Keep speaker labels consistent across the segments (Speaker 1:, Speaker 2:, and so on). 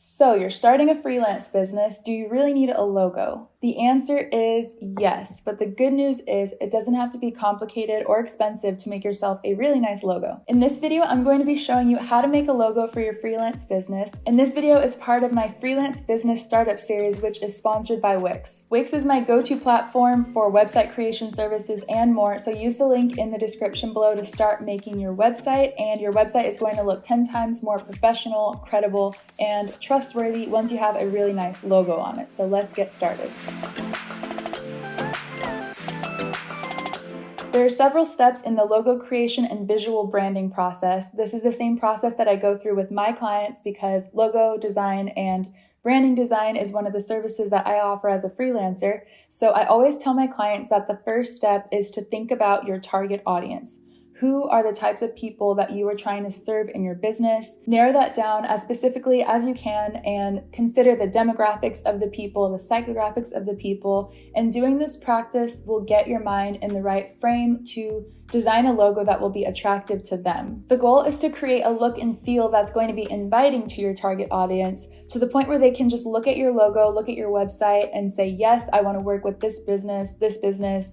Speaker 1: So you're starting a freelance business. Do you really need a logo? The answer is yes, but the good news is it doesn't have to be complicated or expensive to make yourself a really nice logo. In this video, I'm going to be showing you how to make a logo for your freelance business. And this video is part of my freelance business startup series, which is sponsored by Wix. Wix is my go-to platform for website creation services and more, so use the link in the description below to start making your website, and your website is going to look 10 times more professional, credible, and trustworthy once you have a really nice logo on it. So let's get started. There are several steps in the logo creation and visual branding process. This is the same process that I go through with my clients because logo design and branding design is one of the services that I offer as a freelancer. So I always tell my clients that the first step is to think about your target audience. Who are the types of people that you are trying to serve in your business? Narrow that down as specifically as you can and consider the demographics of the people, the psychographics of the people. And doing this practice will get your mind in the right frame to design a logo that will be attractive to them. The goal is to create a look and feel that's going to be inviting to your target audience to the point where they can just look at your logo, look at your website and say, yes, I want to work with this business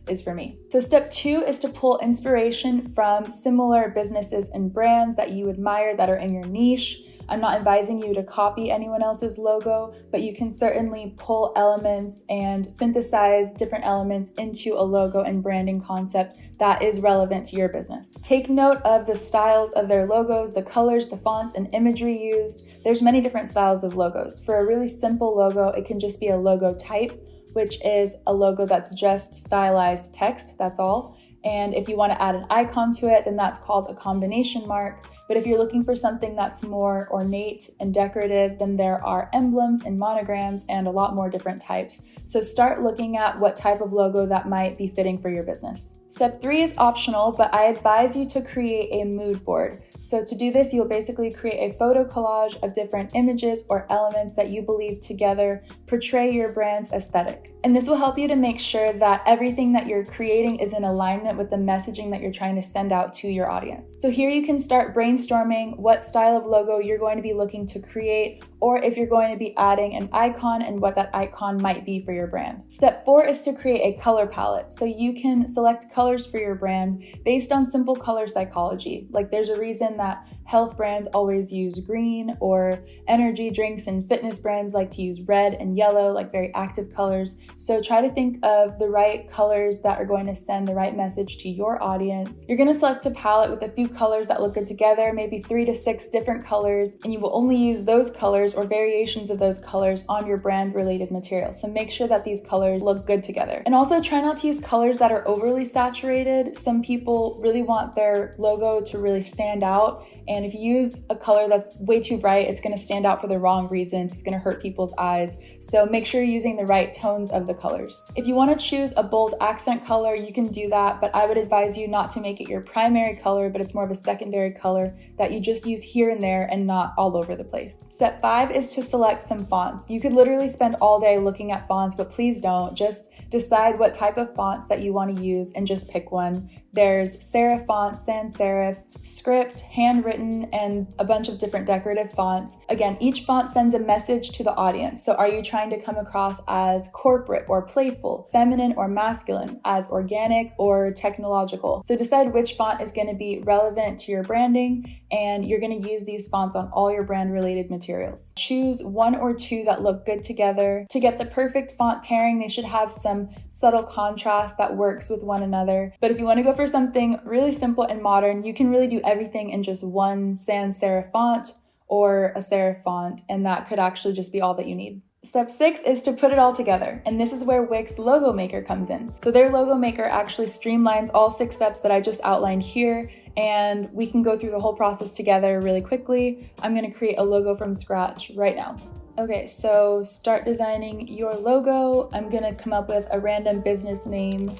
Speaker 1: is for me. So step 2 is to pull inspiration from similar businesses and brands that you admire that are in your niche. I'm not advising you to copy anyone else's logo, but you can certainly pull elements and synthesize different elements into a logo and branding concept that is relevant to your business. Take note of the styles of their logos, the colors, the fonts, and imagery used. There's many different styles of logos. For a really simple logo, it can just be a logo type, which is a logo that's just stylized text, that's all. And if you want to add an icon to it, then that's called a combination mark. But if you're looking for something that's more ornate and decorative, then there are emblems and monograms and a lot more different types. So start looking at what type of logo that might be fitting for your business. Step 3 is optional, but I advise you to create a mood board. So to do this, you'll basically create a photo collage of different images or elements that you believe together portray your brand's aesthetic. And this will help you to make sure that everything that you're creating is in alignment with the messaging that you're trying to send out to your audience. So here you can start brainstorming what style of logo you're going to be looking to create, or if you're going to be adding an icon and what that icon might be for your brand. Step 4 is to create a color palette. So you can select colors for your brand based on simple color psychology. Like there's a reason that health brands always use green, or energy drinks and fitness brands like to use red and yellow, like very active colors. So try to think of the right colors that are going to send the right message to your audience. You're going to select a palette with a few colors that look good together, maybe 3 to 6 different colors, and you will only use those colors or variations of those colors on your brand related material. So make sure that these colors look good together. And also try not to use colors that are overly saturated. Some people really want their logo to really stand out. And if you use a color that's way too bright, it's going to stand out for the wrong reasons. It's going to hurt people's eyes. So make sure you're using the right tones of the colors. If you want to choose a bold accent color, you can do that, but I would advise you not to make it your primary color, but it's more of a secondary color that you just use here and there and not all over the place. Step 5 is to select some fonts. You could literally spend all day looking at fonts, but please don't. Just decide what type of fonts that you want to use and just pick one. There's serif fonts, sans serif, script, handwritten, and a bunch of different decorative fonts. Again, each font sends a message to the audience. So are you trying to come across as corporate or playful, feminine or masculine, as organic or technological? So decide which font is going to be relevant to your branding, and you're going to use these fonts on all your brand related materials. Choose 1 or 2 that look good together. To get the perfect font pairing, they should have some subtle contrast that works with one another. But if you want to go for something really simple and modern, you can really do everything in just one sans serif font or a serif font, and that could actually just be all that you need. Step 6 is to put it all together, and this is where Wix Logo Maker comes in. So their Logo Maker actually streamlines all 6 steps that I just outlined here, and we can go through the whole process together really quickly. I'm going to create a logo from scratch right now. Okay, so start designing your logo. I'm going to come up with a random business name,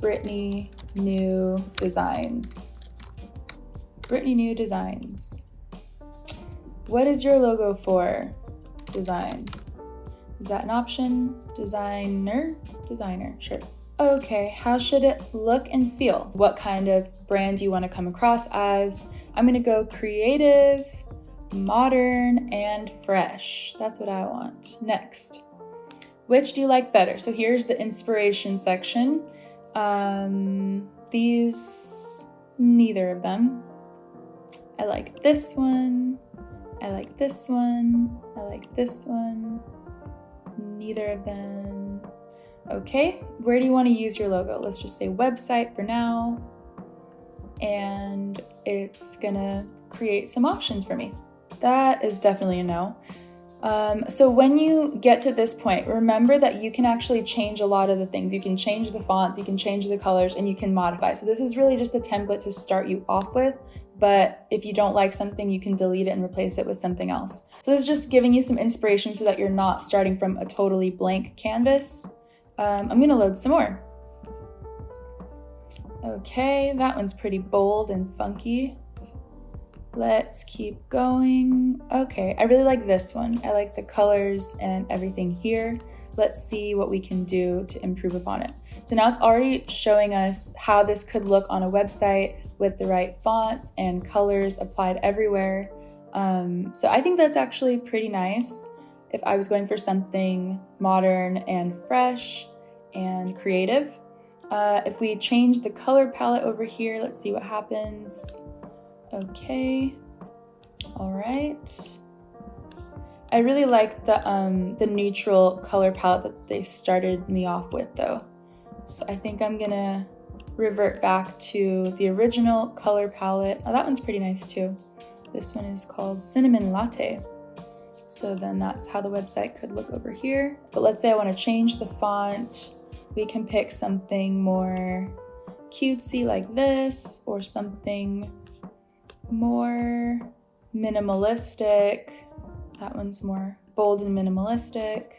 Speaker 1: Brittany New Designs. Brittany New Designs. What is your logo for? Design. Is that an option? Designer? Designer, sure. Okay, how should it look and feel? What kind of brand do you want to come across as? I'm gonna go creative, modern and fresh. That's what I want. Next, which do you like better? So here's the inspiration section. These, neither of them. I like this one. I like this one. I like this one. Neither of them. Okay, where do you want to use your logo? Let's just say website for now. And it's gonna create some options for me. That is definitely a no. So when you get to this point, remember that you can actually change a lot of the things. You can change the fonts, you can change the colors, and you can modify. So this is really just a template to start you off with, but if you don't like something, you can delete it and replace it with something else. So this is just giving you some inspiration so that you're not starting from a totally blank canvas. I'm gonna load some more. Okay, that one's pretty bold and funky. Let's keep going. Okay, I really like this one. I like the colors and everything here. Let's see what we can do to improve upon it. So now it's already showing us how this could look on a website with the right fonts and colors applied everywhere. So I think that's actually pretty nice if I was going for something modern and fresh and creative. If we change the color palette over here, let's see what happens. Okay, all right. I really like the neutral color palette that they started me off with though. So I think I'm gonna revert back to the original color palette. Oh, that one's pretty nice too. This one is called Cinnamon Latte. So then that's how the website could look over here. But let's say I wanna change the font. We can pick something more cutesy like this, or something more minimalistic. That one's more bold and minimalistic.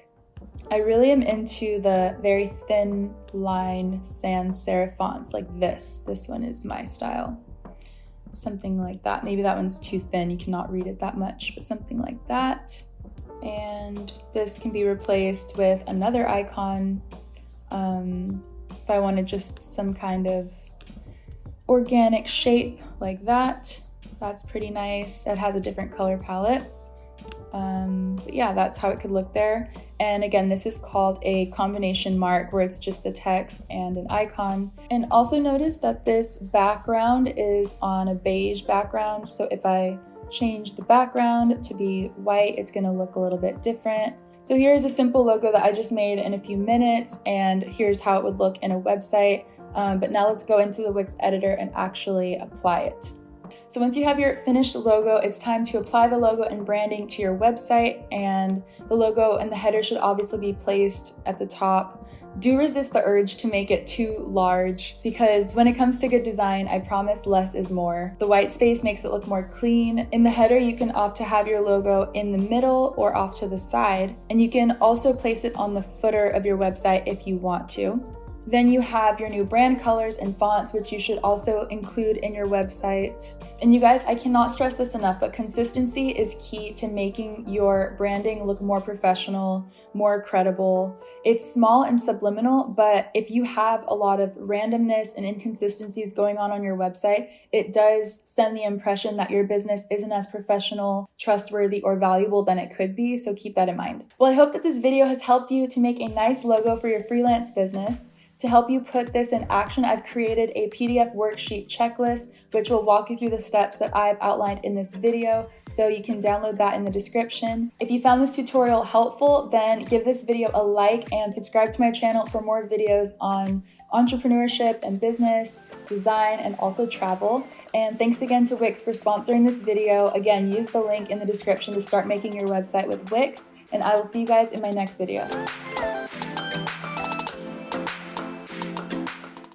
Speaker 1: I really am into the very thin line sans serif fonts like this. This one is my style. Something like that. Maybe that one's too thin, you cannot read it that much, but something like that. And this can be replaced with another icon. If I wanted just some kind of organic shape like that, that's pretty nice. It has a different color palette. But yeah, that's how it could look there. And again, this is called a combination mark, where it's just the text and an icon. And also notice that this background is on a beige background. So if I change the background to be white, it's gonna look a little bit different. So here's a simple logo that I just made in a few minutes, and here's how it would look in a website. But now let's go into the Wix editor and actually apply it. So once you have your finished logo, it's time to apply the logo and branding to your website, and the logo and the header should obviously be placed at the top. Do resist the urge to make it too large, because when it comes to good design, I promise less is more. The white space makes it look more clean. In the header, you can opt to have your logo in the middle or off to the side, and you can also place it on the footer of your website if you want to. Then you have your new brand colors and fonts, which you should also include in your website. And you guys, I cannot stress this enough, but consistency is key to making your branding look more professional, more credible. It's small and subliminal, but if you have a lot of randomness and inconsistencies going on your website, it does send the impression that your business isn't as professional, trustworthy, or valuable than it could be, so keep that in mind. Well, I hope that this video has helped you to make a nice logo for your freelance business. To help you put this in action, I've created a PDF worksheet checklist, which will walk you through the steps that I've outlined in this video, so you can download that in the description. If you found this tutorial helpful, then give this video a like and subscribe to my channel for more videos on entrepreneurship and business, design, and also travel. And thanks again to Wix for sponsoring this video. Again, use the link in the description to start making your website with Wix, and I will see you guys in my next video.